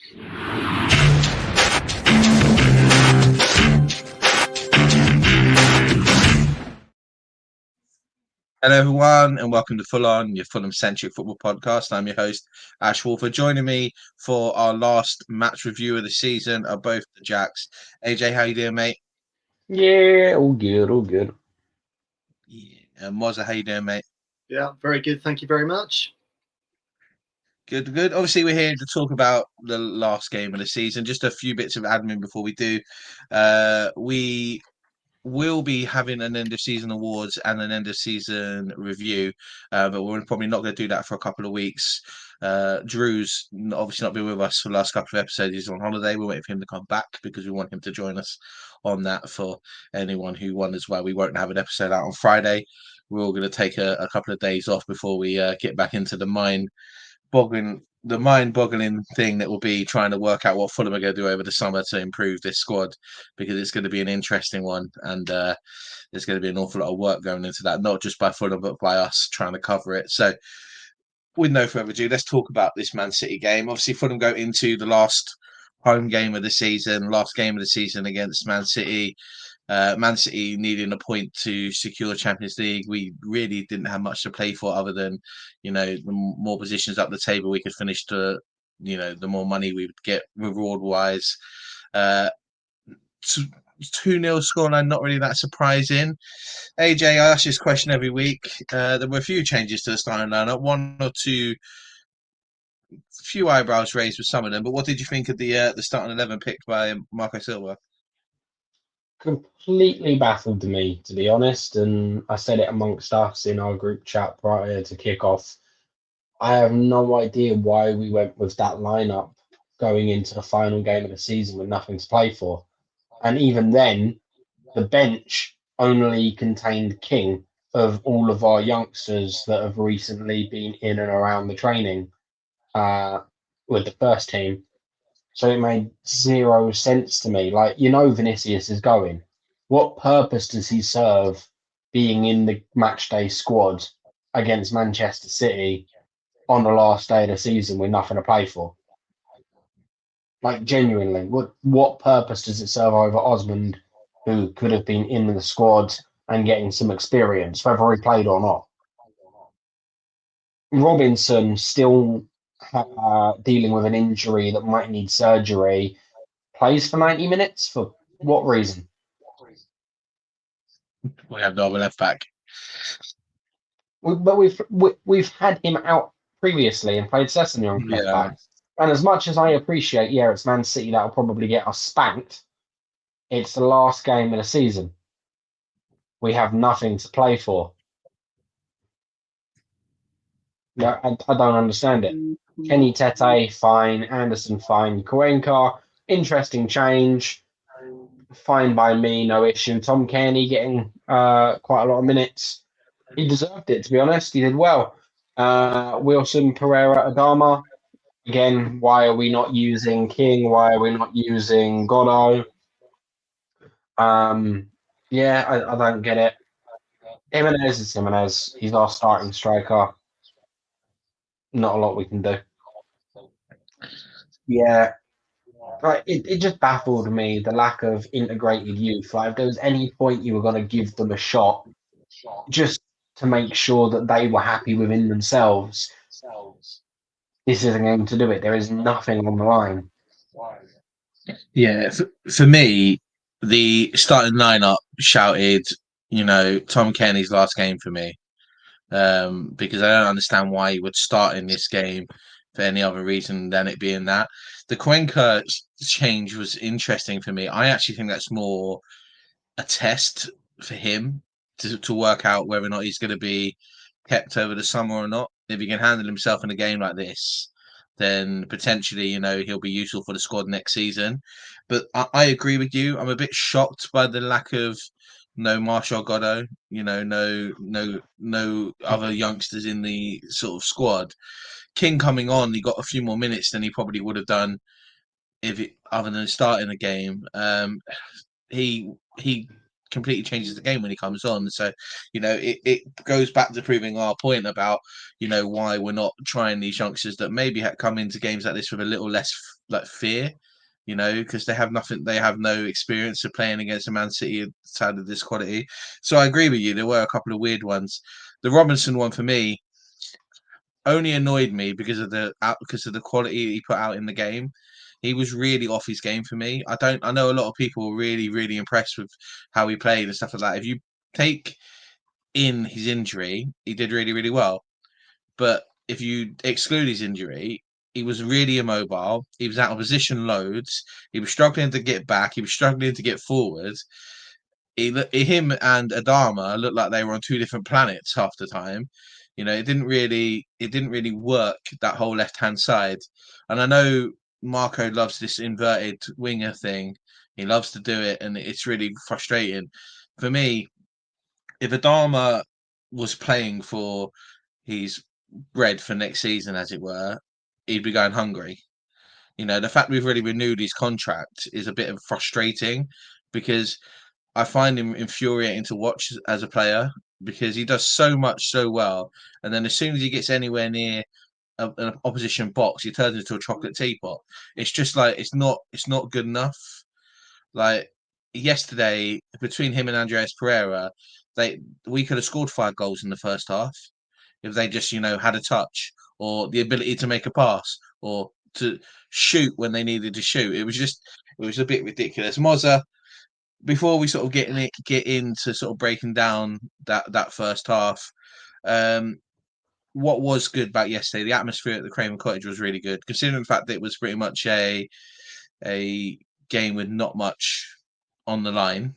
Hello, everyone, and welcome to Ful-on, your Fulham-centric football podcast. I'm your host, Ash Woolford. Joining me for our last match review of the season are both the Jacks. AJ, how you doing, mate? Yeah, all good, all good. Yeah. And Mozza, how you doing, mate? Yeah, very good. Thank you very much. Good, good. Obviously, we're here to talk about the last game of the season. Just a few bits of admin before we do. We will be having an end of season awards and an end of season review, but we're probably not going to do that for a couple of weeks. Drew's obviously not been with us for the last couple of episodes. He's on holiday. We're waiting for him to come back because we want him to join us on that. For anyone who wonders why we won't have an episode out on Friday, we're all going to take a couple of days off before we get back into the mind-boggling thing that will be trying to work out what Fulham are going to do over the summer to improve this squad, because it's going to be an interesting one, and there's going to be an awful lot of work going into that, not just by Fulham but by us trying to cover it. So, with no further ado, let's talk about this Man City game. Obviously, Fulham go into the last home game of the season, last game of the season against Man City. Man City needing a point to secure Champions League. We really didn't have much to play for other than, the more positions up the table we could finish to, the more money we would get reward wise. 2-0 scoreline, not really that surprising. AJ, I ask this question every week. There were a few changes to the starting lineup, one or two, few eyebrows raised with some of them. But what did you think of the starting 11 picked by Marco Silva? Completely baffled me, to be honest. And I said it amongst us in our group chat prior to kickoff. I have no idea why we went with that lineup going into the final game of the season with nothing to play for. And even then, the bench only contained King of all of our youngsters that have recently been in and around the training with the first team. So it made zero sense to me. Like, Vinicius is going. What purpose does he serve being in the matchday squad against Manchester City on the last day of the season with nothing to play for? Like, genuinely, what purpose does it serve over Osmond, who could have been in the squad and getting some experience, whether he played or not? Robinson still dealing with an injury that might need surgery, plays for 90 minutes for what reason? We have no left back. But we've had him out previously and played Sesame on left back. And as much as I appreciate, it's Man City that'll probably get us spanked. It's the last game of the season. We have nothing to play for. No, I don't understand it. Kenny Tete, fine. Anderson, fine. Cuenca, interesting change. Fine by me, no issue. Tom Cairney getting quite a lot of minutes. He deserved it, to be honest. He did well. Wilson, Pereira, Adama. Again, why are we not using King? Why are we not using Godot? I don't get it. Jimenez is Jimenez. He's our starting striker. Not a lot we can do. Yeah. Right, it just baffled me, the lack of integrated youth. Like, if there was any point you were going to give them a shot, just to make sure that they were happy within themselves, this isn't going to do it. There is nothing on the line. Yeah, for me, the starting lineup shouted, Tom Cairney's last game for me, because I don't understand why he would start in this game for any other reason than it being that. The Cuenca change was interesting for me. I actually think that's more a test for him to work out whether or not he's going to be kept over the summer or not. If he can handle himself in a game like this, then potentially, he'll be useful for the squad next season. But I agree with you. I'm a bit shocked by the lack of no Marshall Godot, no other youngsters in the sort of squad. King coming on, he got a few more minutes than he probably would have done other than starting the game. He completely changes the game when he comes on. So, it goes back to proving our point about, why we're not trying these youngsters that maybe come into games like this with a little less like fear, because they have nothing, they have no experience of playing against a Man City side of this quality. So I agree with you. There were a couple of weird ones. The Robinson one for me only annoyed me because of the quality he put out in the game. He was really off his game for me. I know a lot of people were really, really impressed with how he played and stuff like that. If you take in his injury, he did really, really well. But if you exclude his injury, he was really immobile. He was out of position loads. He was struggling to get back. He was struggling to get forward. Him and Adama looked like they were on two different planets half the time. It didn't really work, that whole left hand side. And I know Marco loves this inverted winger thing. He loves to do it, and it's really frustrating for me. If Adama was playing for his bread for next season, as it were, he'd be going hungry. The fact we've already renewed his contract is a bit of frustrating, because I find him infuriating to watch as a player, because he does so much so well, and then as soon as he gets anywhere near an opposition box, he turns into a chocolate teapot. It's just like it's not good enough. Like yesterday, between him and Andreas Pereira, we could have scored 5 goals in the first half if they just had a touch or the ability to make a pass or to shoot when they needed to shoot. It was a bit ridiculous. Mozza, before we sort of get into sort of breaking down that first half, what was good about yesterday? The atmosphere at the Craven Cottage was really good, considering the fact that it was pretty much a game with not much on the line.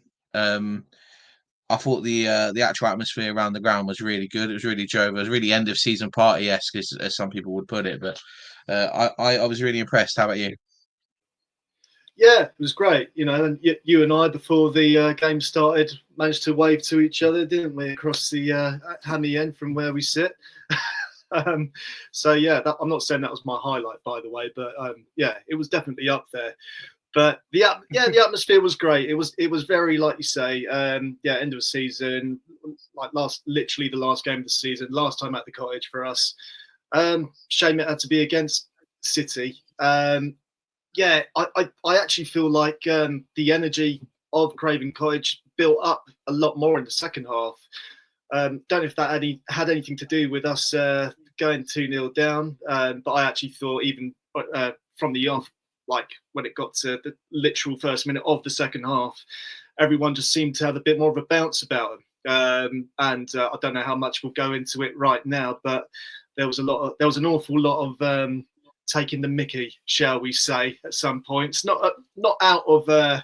I thought the actual atmosphere around the ground was really good. It was really jovial. It was really end of season party esque, as some people would put it. But I was really impressed. How about you? Yeah, it was great. And you and I, before the game started, managed to wave to each other, didn't we, across the hammy end from where we sit. So yeah, I'm not saying that was my highlight, by the way, but yeah, it was definitely up there. But the atmosphere was great. It was very, like you say, end of the season, like literally the last game of the season, last time at the Cottage for us. Shame it had to be against City. Yeah, I actually feel like the energy of Craven Cottage built up a lot more in the second half. Don't know if that had anything to do with us going 2-0 down, but I actually thought even from the off, like when it got to the literal first minute of the second half, everyone just seemed to have a bit more of a bounce about them. And I don't know how much we'll go into it right now, but there was an awful lot of taking the mickey, shall we say, at some points. Not out of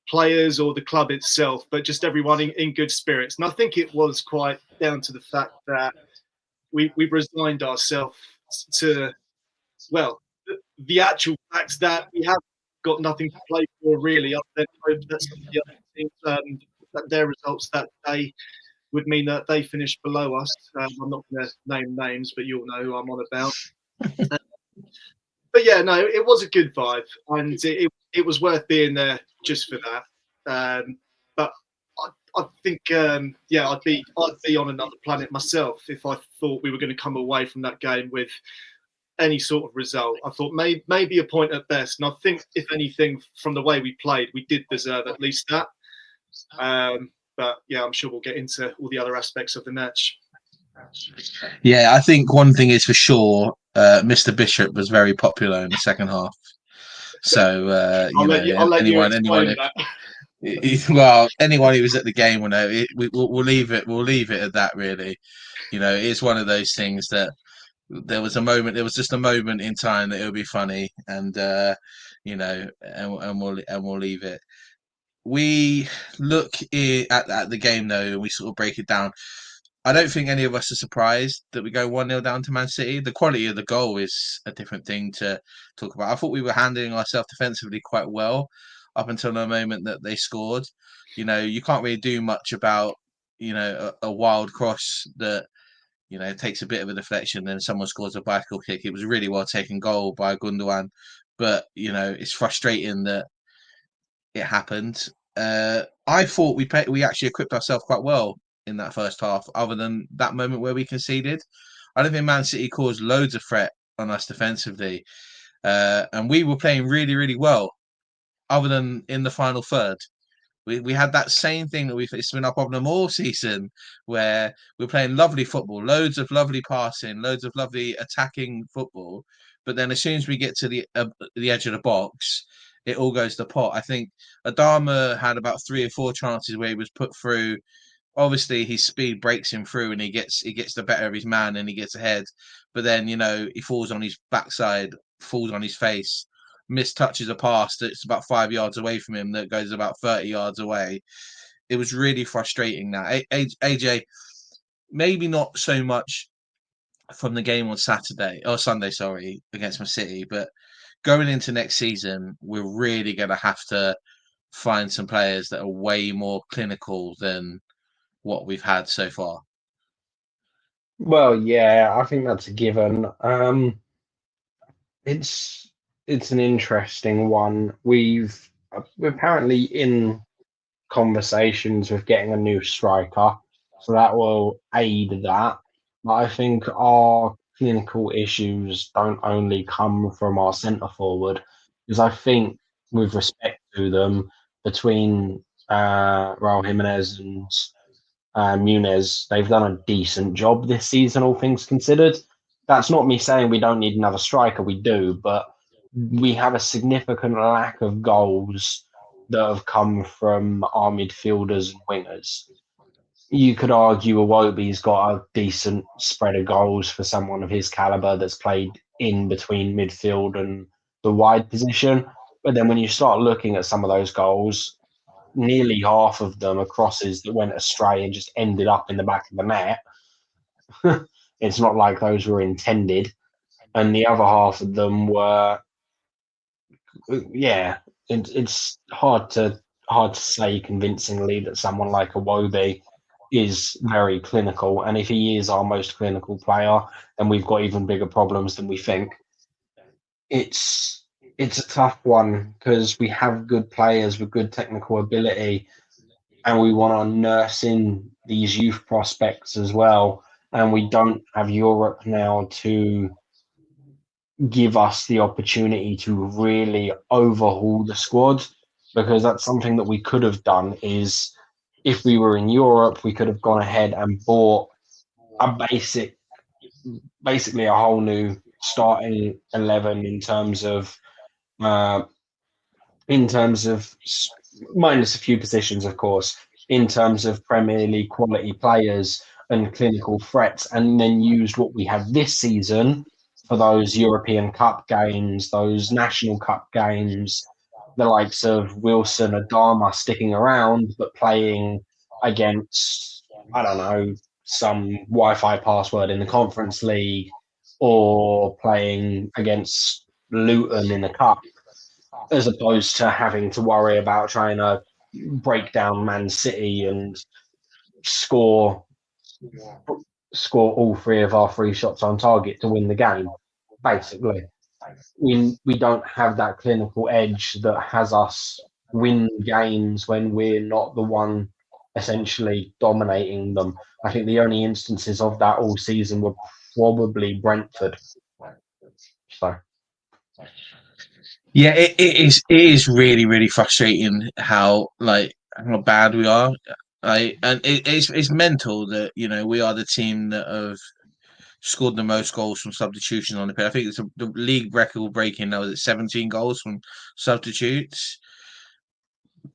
players or the club itself, but just everyone in good spirits. And I think it was quite down to the fact that we've resigned ourselves to, well, the actual fact that we have got nothing to play for, really, other than hope that some of the other teams, that their results that day would mean that they finish below us. I'm not going to name names, but you'll know who I'm on about. But yeah, no, it was a good vibe, and it was worth being there just for that. But I think, yeah, I'd be on another planet myself if I thought we were going to come away from that game with any sort of result. I thought maybe a point at best, and I think if anything, from the way we played, we did deserve at least that. But yeah, I'm sure we'll get into all the other aspects of the match. Yeah, I think one thing is for sure, Mr. Bishop was very popular in the second half. So I'll let you explain that. Well, anyone who was at the game will know. We'll leave it. We'll leave it at that. Really, it's one of those things that there was just a moment in time that it'll be funny, and and we'll leave it. We look at the game though, and we sort of break it down. I don't think any of us are surprised that we go 1-0 down to Man City. The quality of the goal is a different thing to talk about. I thought we were handling ourselves defensively quite well up until the moment that they scored. You can't really do much about, a wild cross that, takes a bit of a deflection, then someone scores a bicycle kick. It was a really well taken goal by Gundogan. But, it's frustrating that it happened. I thought we actually equipped ourselves quite well in that first half, other than that moment where we conceded. I don't think Man City caused loads of threat on us defensively, and we were playing really, really well, other than in the final third. We had that same thing that it's been our problem all season, where we're playing lovely football, loads of lovely passing, loads of lovely attacking football, but then as soon as we get to the edge of the box, it all goes to pot. I think Adama had about 3 or 4 chances where he was put through. Obviously, his speed breaks him through, and he gets the better of his man, and he gets ahead. But then he falls on his backside, falls on his face, mistouches a pass that's about 5 yards away from him that goes about 30 yards away. It was really frustrating. That AJ, maybe not so much from the game on Saturday or Sunday, sorry, against Man City, but going into next season, we're really going to have to find some players that are way more clinical than what we've had so far. Well, yeah, I think that's a given. It's an interesting one. We're apparently in conversations with getting a new striker, so that will aid that. But I think our clinical issues don't only come from our centre forward, because I think, with respect to them, between Raul Jimenez and Muniz, they've done a decent job this season, all things considered. That's not me saying we don't need another striker, we do, but we have a significant lack of goals that have come from our midfielders and wingers. You could argue Iwobi's got a decent spread of goals for someone of his caliber that's played in between midfield and the wide position. But then when you start looking at some of those goals, nearly half of them are crosses that went astray and just ended up in the back of the net. It's not like those were intended. And the other half of them were, yeah, it's hard to say convincingly that someone like Iwobi is very clinical. And if he is our most clinical player, then we've got even bigger problems than we think. It's a tough one because we have good players with good technical ability, and we want to nurse in these youth prospects as well. And we don't have Europe now to give us the opportunity to really overhaul the squad, because that's something that we could have done. Is if we were in Europe, we could have gone ahead and bought a basically a whole new starting 11 uh, in terms of minus a few positions, of course, in terms of Premier League quality players and clinical threats, and then used what we have this season for those European Cup games, those National Cup games, the likes of Wilson, Adama sticking around, but playing against, I don't know, some Wi-Fi password in the Conference League, or playing against Luton in the Cup, as opposed to having to worry about trying to break down Man City and score all 3 of our 3 shots on target to win the game. Basically, we don't have that clinical edge that has us win games when we're not the one essentially dominating them. I think the only instances of that all season were probably Brentford. So Yeah, it is really, really frustrating how bad we are. And it's mental that we are the team that have scored the most goals from substitution on the pitch. I think it's the league record breaking now. It's 17 goals from substitutes.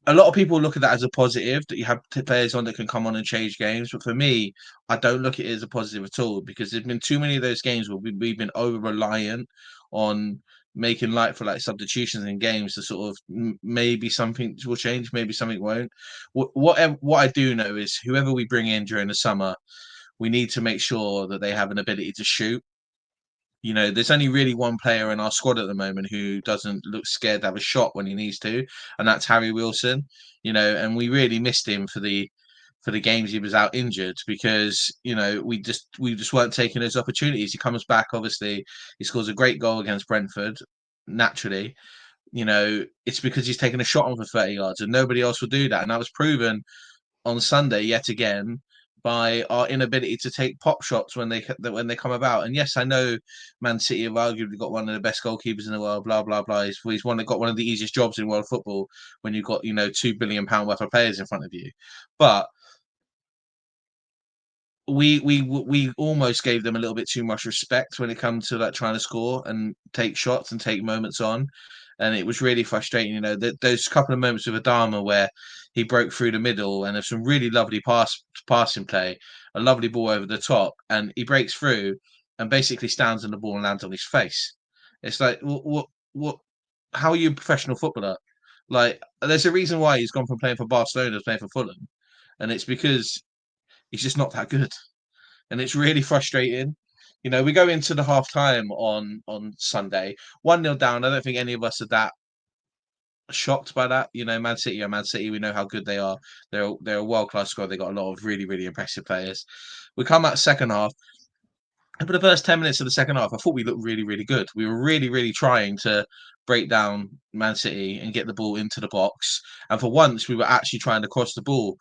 A lot of people look at that as a positive, that you have players on that can come on and change games. But for me, I don't look at it as a positive at all, because there's been too many of those games where we've been over reliant on making for substitutions in games to sort of maybe something will change, maybe something won't. What I do know is whoever we bring in during the summer, we need to make sure that they have an ability to shoot. There's only really one player in our squad at the moment who doesn't look scared to have a shot when he needs to, and that's Harry Wilson. And we really missed him for the games he was out injured, because we just weren't taking those opportunities. He comes back, obviously, he scores a great goal against Brentford, naturally. it's because he's taken a shot on for 30 yards and nobody else will do that. And that was proven on Sunday yet again by our inability to take pop shots when they come about. And yes, I know Man City have arguably got one of the best goalkeepers in the world, blah blah blah. He's got one of the easiest jobs in world football when you've got £2 billion worth of players in front of you. But we almost gave them a little bit too much respect when it comes to like trying to score and take shots and take moments on. And it was really frustrating, those couple of moments with Adama where he broke through the middle and there's some really lovely passing play, a lovely ball over the top, and he breaks through and basically stands on the ball and lands on his face. It's like, what? How are you a professional footballer? Like, there's a reason why he's gone from playing for Barcelona to playing for Fulham, and it's because he's just not that good, and it's really frustrating. We go into the half time on Sunday 1-0 down. I don't think any of us are that shocked by that. Man City are Man City. We know how good they are. They're a world class squad. They got a lot of really really impressive players. We come out second half. And for the first 10 minutes of the second half, I thought we looked really, really good. We were really, really trying to break down Man City and get the ball into the box. And for once, we were actually trying to cross the ball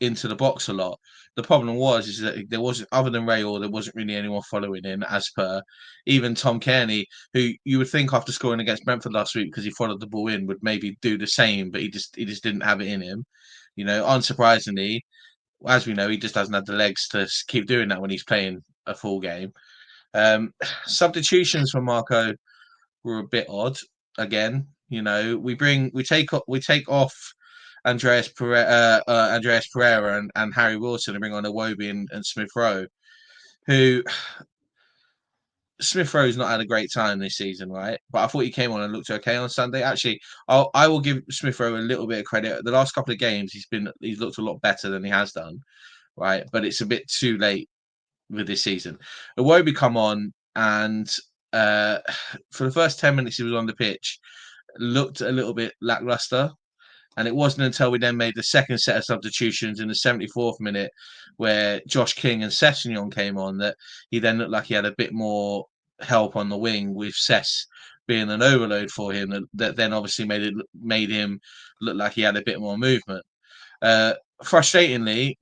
into the box a lot. The problem is that there wasn't, other than Rayola, there wasn't really anyone following in, as per even Tom Cairney, who you would think after scoring against Brentford last week because he followed the ball in would maybe do the same, but he just didn't have it in him. Unsurprisingly, as we know, he just doesn't have the legs to keep doing that when he's playing a full game. Substitutions from Marco were a bit odd. Again, we take off Andreas Pereira and Harry Wilson and bring on Iwobi and Smith Rowe, who Smith Rowe's not had a great time this season, right? But I thought he came on and looked okay on Sunday. Actually, I will give Smith Rowe a little bit of credit. The last couple of games, he's looked a lot better than he has done, right? But it's a bit too late with this season. Iwobi come on and for the first 10 minutes he was on the pitch, looked a little bit lackluster. And it wasn't until we then made the second set of substitutions in the 74th minute where Josh King and Sessegnon came on that he then looked like he had a bit more help on the wing, with Sess being an overload for him that then obviously made him look like he had a bit more movement. Frustratingly,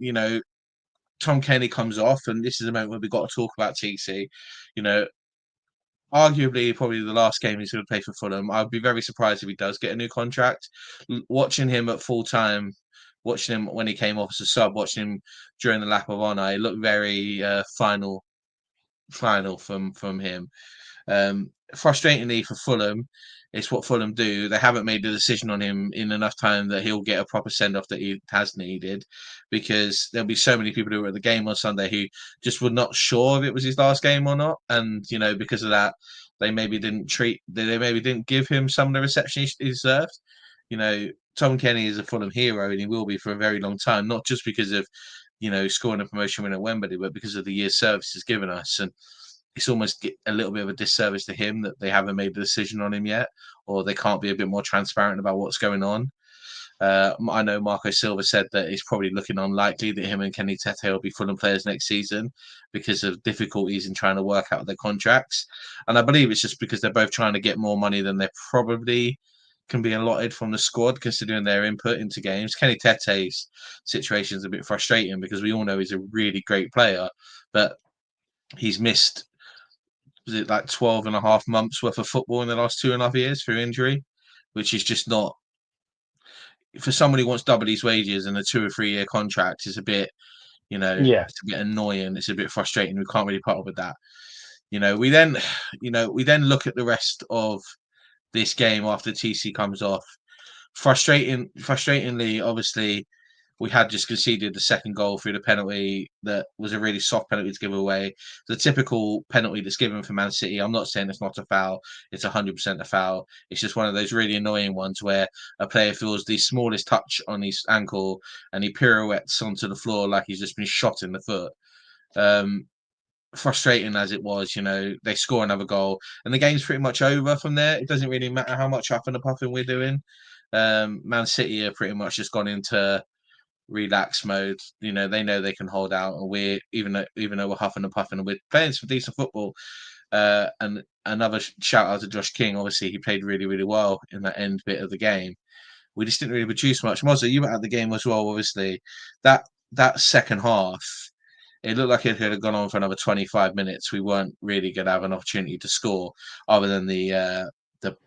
Tom Cairney comes off, and this is a moment where we've got to talk about TC. Arguably, probably the last game he's going to play for Fulham. I'd be very surprised if he does get a new contract. Watching him at full time, watching him when he came off as a sub, watching him during the lap of honour, it looked very final from him. Frustratingly for Fulham, it's what Fulham do. They haven't made the decision on him in enough time that he'll get a proper send off that he has needed, because there'll be so many people who were at the game on Sunday who just were not sure if it was his last game or not, and because of that, they maybe didn't give him some of the reception he deserved. Tom Cairney is a Fulham hero, and he will be for a very long time, not just because of scoring a promotion win at Wembley, but because of the year's service he's given us. And it's almost a little bit of a disservice to him that they haven't made the decision on him yet, or they can't be a bit more transparent about what's going on. I know Marco Silva said that it's probably looking unlikely that him and Kenny Tete will be Fulham players next season because of difficulties in trying to work out their contracts. And I believe it's just because they're both trying to get more money than they probably can be allotted from the squad, considering their input into games. Kenny Tete's situation is a bit frustrating because we all know he's a really great player, but he's missed, was it like 12 and a half months worth of football in the last 2.5 years through injury, which is just not, for somebody who wants double his wages and a 2 or 3 year contract, is a bit, it's a bit annoying. It's a bit frustrating. We can't really put up with that. We then look at the rest of this game after TC comes off. Frustratingly, obviously, we had just conceded the second goal through the penalty that was a really soft penalty to give away. The typical penalty that's given for Man City. I'm not saying it's not a foul. It's 100% a foul. It's just one of those really annoying ones where a player feels the smallest touch on his ankle and he pirouettes onto the floor like he's just been shot in the foot. Frustrating as it was, they score another goal and the game's pretty much over from there. It doesn't really matter how much huffing and puffing we're doing. Man City are pretty much just gone into relax mode. They know they can hold out, and we're even though we're huffing and puffing and we're playing some decent football, And another shout out to Josh King. Obviously, he played really, really well in that end bit of the game. We just didn't really produce much. Mozza, you were at the game as well. Obviously, that second half, it looked like it could have gone on for another 25 minutes. We weren't really going to have an opportunity to score, other than the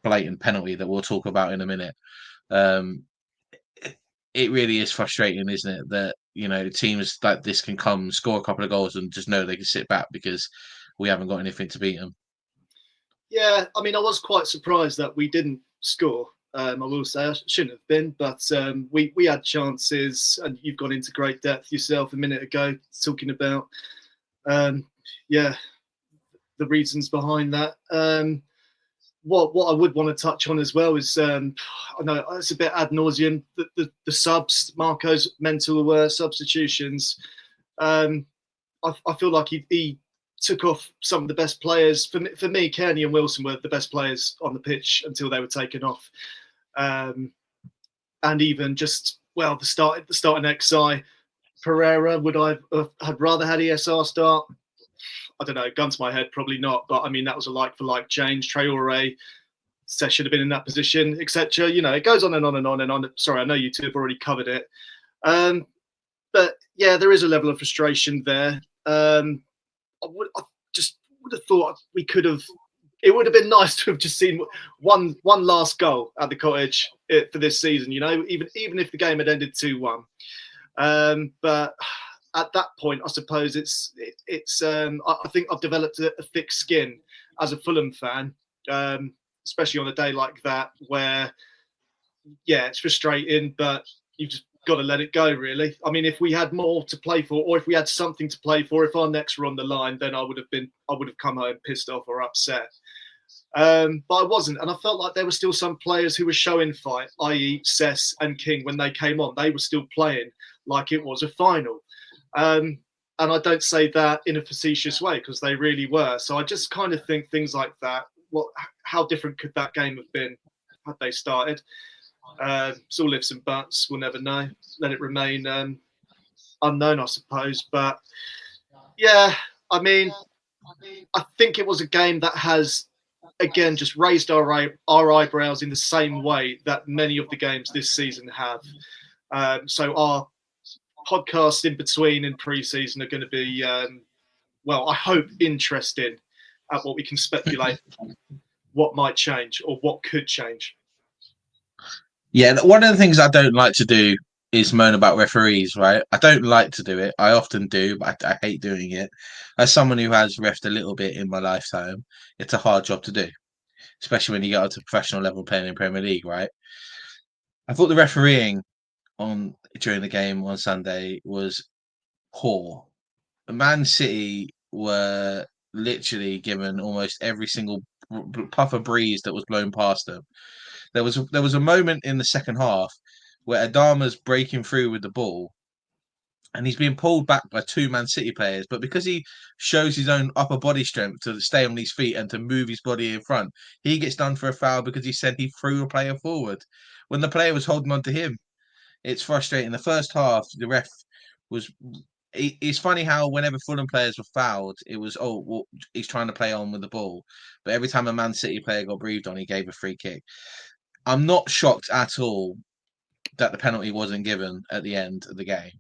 blatant penalty that we'll talk about in a minute. It really is frustrating, isn't it, that teams like this can come score a couple of goals and just know they can sit back because we haven't got anything to beat them. Yeah, I mean, I was quite surprised that we didn't score. I will say I shouldn't have been, but we had chances, and you've gone into great depth yourself a minute ago talking about the reasons behind that. What I would want to touch on as well is I know it's a bit ad nauseum, the subs, Marco's mental substitutions. I feel like he took off some of the best players. For me, Cairney and Wilson were the best players on the pitch until they were taken off. And even just, the starting XI, Pereira, would I have had rather had ESR start? I don't know, gun to my head, probably not. But I mean, that was a like-for-like change. Traore should have been in that position, etc. It goes on and on and on and on. Sorry, I know you two have already covered it. But yeah, there is a level of frustration there. I just would have thought we could have. It would have been nice to have just seen one last goal at the Cottage for this season. Even if the game had ended 2-1. But at that point, I suppose it's. I think I've developed a thick skin as a Fulham fan, especially on a day like that, where it's frustrating, but you just got to let it go, really. I mean, if we had more to play for, or if we had something to play for, if our necks were on the line, then I would have come home pissed off or upset. But I wasn't, and I felt like there were still some players who were showing fight, i.e. Cess and King. When they came on, they were still playing like it was a final. And I don't say that in a facetious way, because they really were. So I just kind of think things like that. How different could that game have been had they started? It's all ifs and buts. We'll never know. Let it remain unknown, I suppose. But yeah, I mean, I think it was a game that has, again, just raised our eyebrows in the same way that many of the games this season have. So our podcasts in between and pre-season are going to be, I hope, interesting at what we can speculate what might change or what could change. Yeah, one of the things I don't like to do is moan about referees, right? I don't like to do it. I often do, but I hate doing it. As someone who has refed a little bit in my lifetime, it's a hard job to do, especially when you get up to professional level playing in Premier League, right? I thought the refereeing during the game on Sunday was poor. Man City were literally given almost every single puff of breeze that was blown past them. There was a moment in the second half where Adama's breaking through with the ball, and he's being pulled back by two Man City players. But because he shows his own upper body strength to stay on his feet and to move his body in front, he gets done for a foul because he said he threw a player forward when the player was holding on to him. It's frustrating. The first half, the ref was. It's funny how whenever Fulham players were fouled, it was he's trying to play on with the ball, but every time a Man City player got breathed on, he gave a free kick. I'm not shocked at all that the penalty wasn't given at the end of the game.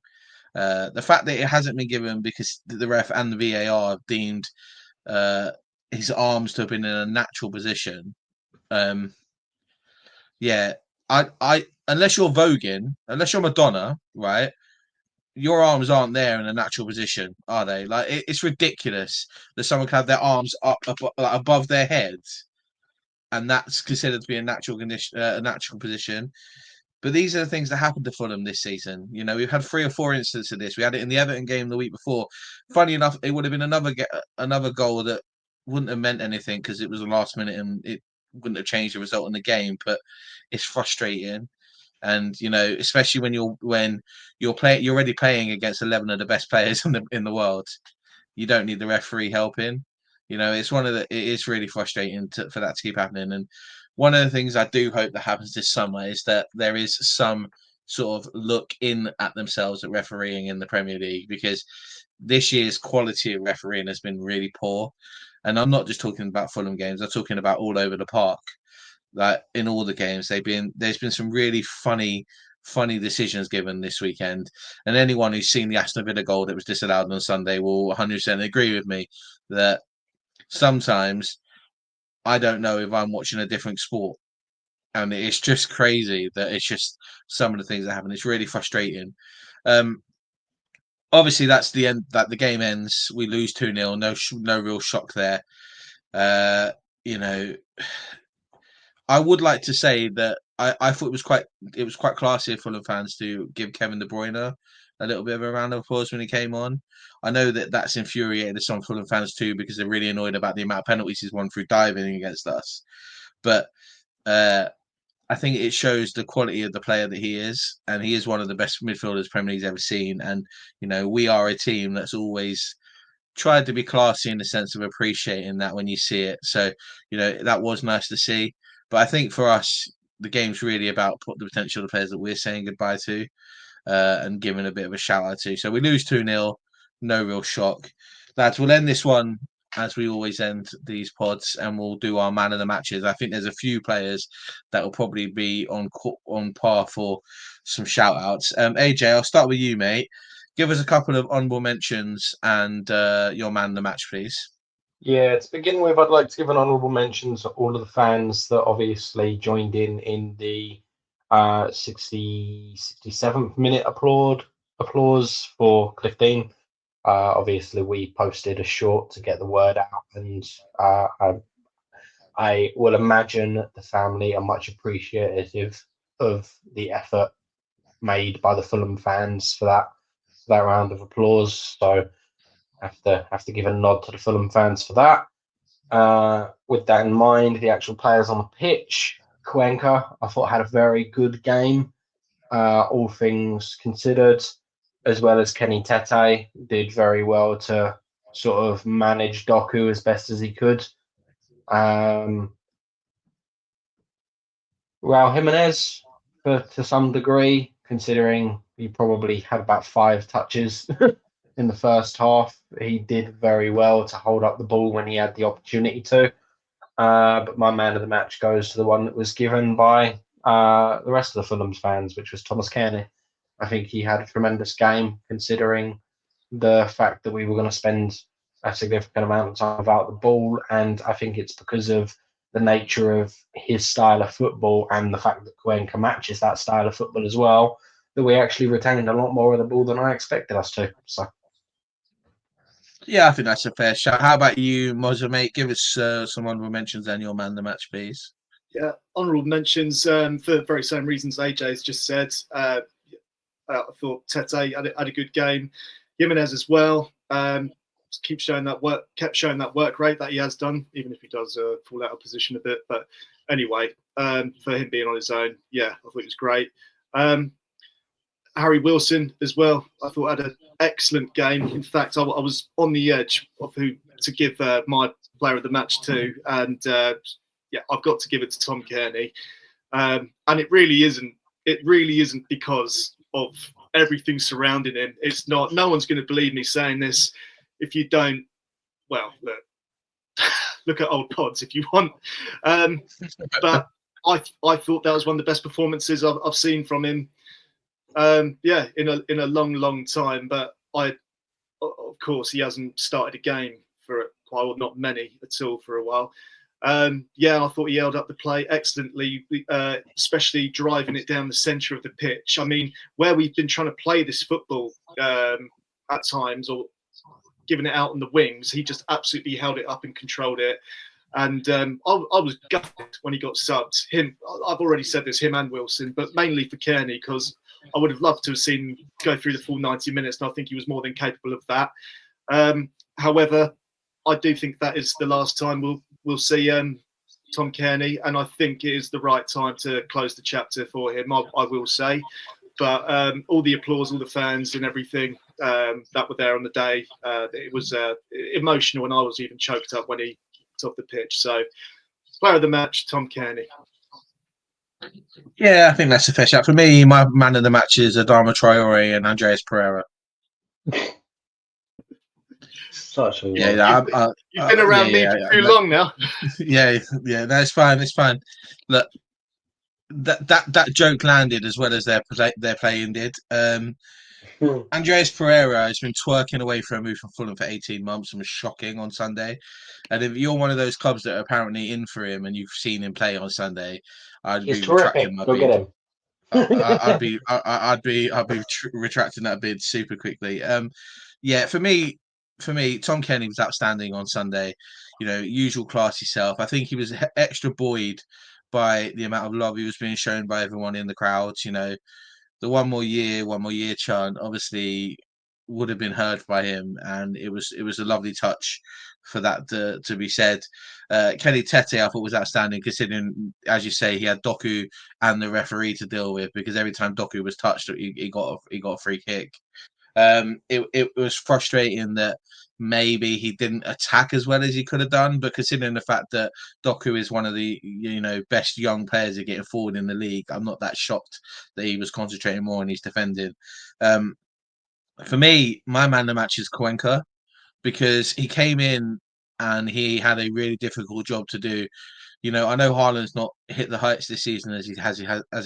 The fact that it hasn't been given because the ref and the VAR have deemed his arms to have been in a natural position. I unless you're voguing, unless you're Madonna, right? Your arms aren't there in a natural position, are they? Like it's ridiculous that someone can have their arms up above their heads, and that's considered to be a natural condition, a natural position. But these are the things that happened to Fulham this season. We've had 3 or 4 instances of this. We had it in the Everton game the week before. Funny enough, it would have been another goal that wouldn't have meant anything because it was the last minute and it wouldn't have changed the result in the game. But it's frustrating, and especially when you're already playing against 11 of the best players in the world. You don't need the referee helping. It is really frustrating for that to keep happening. And one of the things I do hope that happens this summer is that there is some sort of look in at themselves at refereeing in the Premier League, because this year's quality of refereeing has been really poor. And I'm not just talking about Fulham games. I'm talking about all over the park. Like in all the games, there's been some really funny decisions given this weekend. And anyone who's seen the Aston Villa goal that was disallowed on Sunday will 100% agree with me that sometimes I don't know if I'm watching a different sport. And it's just crazy that it's just some of the things that happen. It's really frustrating. Obviously, that's the end. That the game ends. We lose 2-0. No real shock there. You know, I would like to say that I thought it was quite classy of Fulham fans to give Kevin De Bruyne a little bit of a round of applause when he came on. I know that that's infuriated some Fulham fans too because they're really annoyed about the amount of penalties he's won through diving against us. But I think it shows the quality of the player that he is, and he is one of the best midfielders Premier League's ever seen. And we are a team that's always tried to be classy in the sense of appreciating that when you see it. So that was nice to see. But I think for us, the game's really about the potential of the players that we're saying goodbye to and giving a bit of a shout out to. So we lose 2-0, no real shock. Lads, we'll end this one as we always end these pods, and we'll do our man of the matches. I think there's a few players that will probably be on par for some shout outs. AJ, I'll start with you, mate. Give us a couple of honourable mentions and your man of the match, please. Yeah, to begin with, I'd like to give an honourable mention to all of the fans that obviously joined in the 67th minute applause for Cliff Dean. Obviously, we posted a short to get the word out, and I will imagine the family are much appreciative of the effort made by the Fulham fans for that round of applause. So have to give a nod to the Fulham fans for that. With that in mind, the actual players on the pitch, Cuenca, I thought had a very good game, all things considered, as well as Kenny Tete did very well to sort of manage Doku as best as he could. Raul Jimenez, to some degree, considering he probably had about 5 touches in the first half. He did very well to hold up the ball when he had the opportunity to. But my man of the match goes to the one that was given by the rest of the Fulham's fans, which was Thomas Cairney. I think he had a tremendous game, considering the fact that we were going to spend a significant amount of time without the ball. And I think it's because of the nature of his style of football and the fact that Cuenca matches that style of football as well, that we actually retained a lot more of the ball than I expected us to. So. Yeah, I think that's a fair shout. How about you, Mozza, mate? Give us some honourable mentions and your man of the match, please. Yeah, honourable mentions for the very same reasons AJ's just said. I thought Tete had a good game. Jimenez as well. Kept showing that work rate that he has done, even if he does fall out of position a bit. But anyway, for him being on his own, yeah, I thought it was great. Harry Wilson as well, I thought had an excellent game. In fact, I was on the edge of who to give my player of the match to, and yeah, I've got to give it to Tom Cairney. And it really isn't because of everything surrounding him. It's not. No one's going to believe me saying this. If you don't, well, look at old pods if you want. But I thought that was one of the best performances I've seen from him. Yeah, in a long time. But of course, he hasn't started a game for quite, well, not many at all for a while. Yeah, I thought he held up the play excellently, especially driving it down the centre of the pitch. I mean, where we've been trying to play this football at times, or giving it out on the wings, he just absolutely held it up and controlled it. And I was gutted when he got subbed. I've already said this, him and Wilson, but mainly for Cairney, because I would have loved to have seen him go through the full 90 minutes, and I think he was more than capable of that. However, I do think that is the last time we'll see Tom Cairney, and I think it is the right time to close the chapter for him, I will say. But all the applause, all the fans and everything that were there on the day, it was emotional, and I was even choked up when he off the pitch. So player of the match, Tom Cairney. Yeah, I think that's a fair shout. For me, my man of the match is Adama Traore and Andreas Pereira. Such a Yeah, You've been around me for too long now. Yeah, no, it's fine. Look, that joke landed as well as their playing did. Andreas Pereira has been twerking away for a move from Fulham for 18 months and was shocking on Sunday. And if you're one of those clubs that are apparently in for him and you've seen him play on Sunday, I'd He's be terrific. retracting my Go bid. get him. I'd be retracting that bid super quickly. Yeah, for me, Tom Cairney was outstanding on Sunday. You know, usual classy self. I think he was extra buoyed by the amount of love he was being shown by everyone in the crowds. You know, the one more year chant obviously would have been heard by him, and it was a lovely touch for that to be said. Kenny Tete, I thought was outstanding, considering, as you say, he had Doku and the referee to deal with, because every time Doku was touched, he got a free kick. It was frustrating that maybe he didn't attack as well as he could have done, but considering the fact that Doku is one of the best young players that getting forward in the league, I'm not that shocked that he was concentrating more on his defending. For me, my man of the match is Cuenca, because he came in and he had a really difficult job to do. You know, I know Haaland's not hit the heights this season as he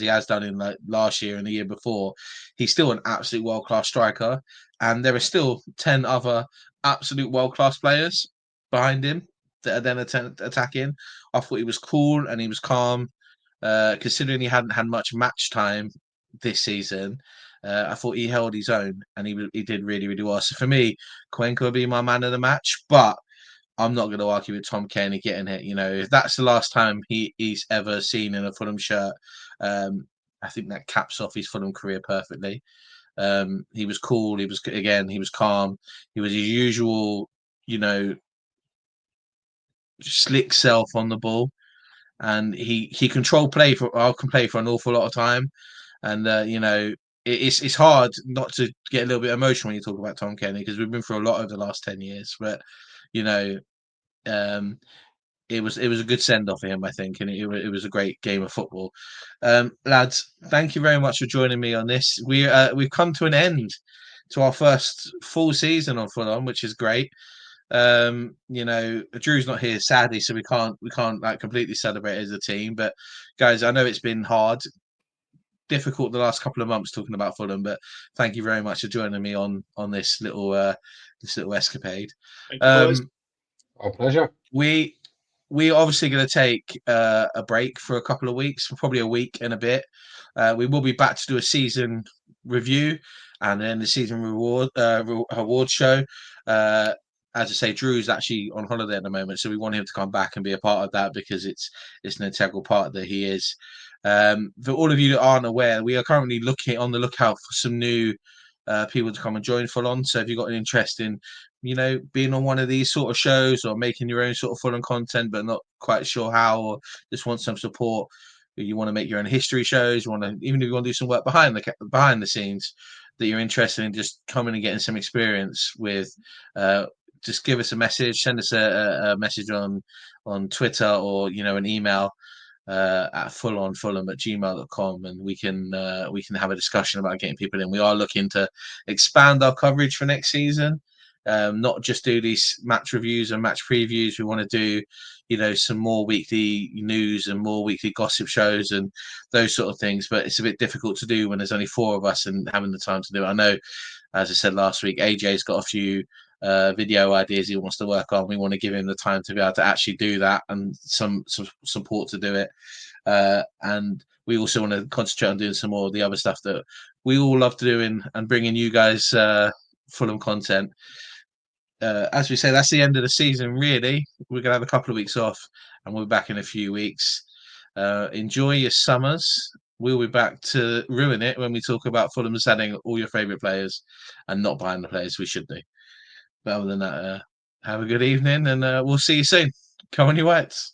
has done in like last year and the year before. He's still an absolute world class striker, and there are still 10 other absolute world class players behind him that are then attacking. I thought he was cool and he was calm, considering he hadn't had much match time this season. I thought he held his own and he did really, really well. So for me, Cuenca will be my man of the match, but I'm not going to argue with Tom Cairney getting it. You know, if that's the last time he's ever seen in a Fulham shirt, I think that caps off his Fulham career perfectly. He was cool. He was calm. He was his usual, slick self on the ball, and he controlled play for an awful lot of time. And it's hard not to get a little bit emotional when you talk about Tom Cairney, because we've been through a lot over the last 10 years. But you know, it was a good send off for him, I think, and it was a great game of football. Lads, thank you very much for joining me on this. We've come to an end to our first full season on Ful-on, which is great. Drew's not here sadly, so we can't like completely celebrate as a team. But guys, I know it's been difficult the last couple of months talking about Fulham, but thank you very much for joining me on this little escapade. Thank you, boys. Our pleasure. We're obviously going to take a break for a couple of weeks, probably a week and a bit. We will be back to do a season review and then the season award show. As I say, Drew's actually on holiday at the moment, so we want him to come back and be a part of that, because it's an integral part that he is. For all of you that aren't aware, we are currently on the lookout for some new people to come and join Ful-on. So if you've got an interest in, being on one of these sort of shows or making your own sort of Fulham content, but not quite sure how, or just want some support, you want to make your own history shows, even if you want to do some work behind the scenes, that you're interested in just coming and getting some experience with, just give us a message, send us a message on Twitter, or an email at fulonfulham@gmail.com, and we can have a discussion about getting people in. We are looking to expand our coverage for next season, not just do these match reviews and match previews. We want to do some more weekly news and more weekly gossip shows and those sort of things, but it's a bit difficult to do when there's only 4 of us and having the time to do it. I know, as I said last week, AJ's got a few video ideas he wants to work on. We want to give him the time to be able to actually do that, and some support to do it. And we also want to concentrate on doing some more of the other stuff that we all love doing and bringing you guys Fulham content. As we say, that's the end of the season, really. We're going to have a couple of weeks off and we'll be back in a few weeks. Enjoy your summers. We'll be back to ruin it when we talk about Fulham selling all your favourite players and not buying the players we should do. But other than that, have a good evening, and we'll see you soon. Come on, you Whites.